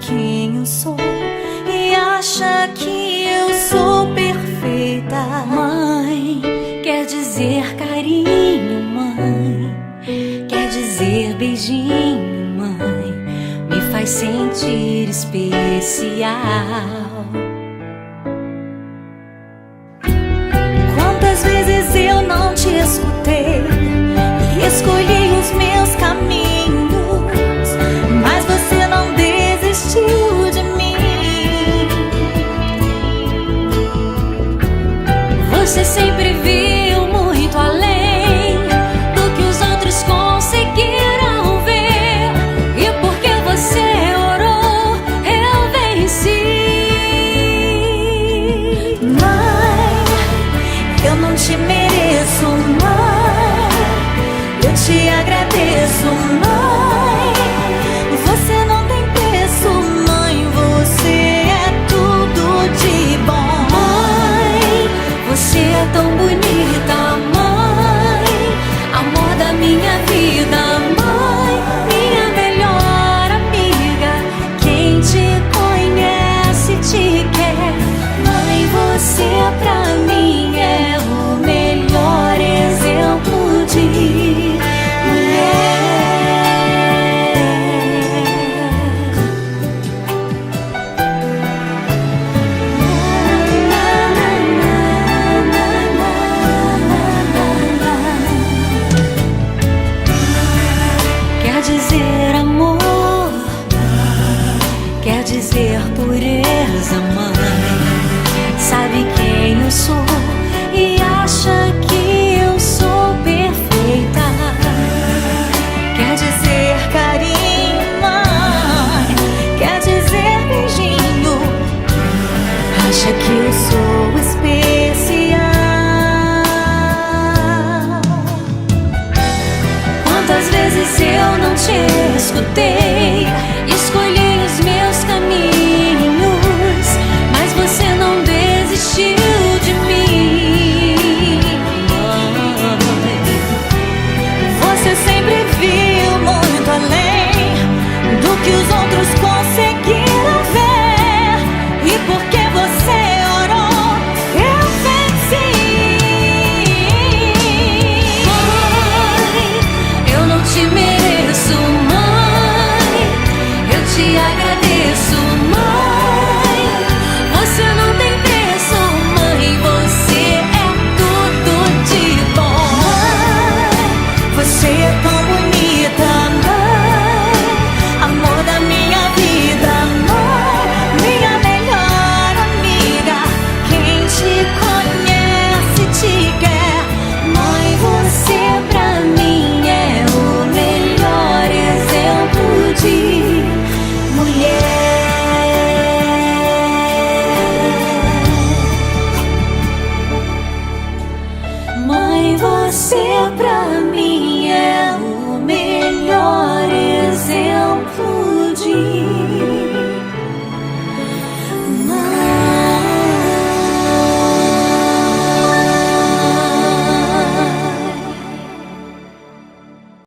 quem eu sou e acha que eu sou perfeita. Mãe, quer dizer carinho, mãe, quer dizer beijinho, mãe, me faz sentir especial. Quantas vezes eu não te escutei e escolhi os meus caminhos, mas você não desistiu de mim. Você sempre viu muito além do que os outros conseguiram ver, e porque você orou, eu venci. Mãe, eu não te mereço, mãe, eu te agradeço, mãe. Você não tem preço, mãe, você é tudo de bom. Mãe, você é tão bonita, mãe, amor da minha vida, mãe, minha melhor amiga. Quem te conhece te quer, mãe, você pra mim é o melhor exemplo de mulher. Quer dizer amor, quer dizer pureza, mãe, sabe quem eu sou e acha que eu sou perfeita. Quer dizer carinho, mãe, quer dizer beijinho, acha que eu sou especial. Quantas vezes eu não te escutei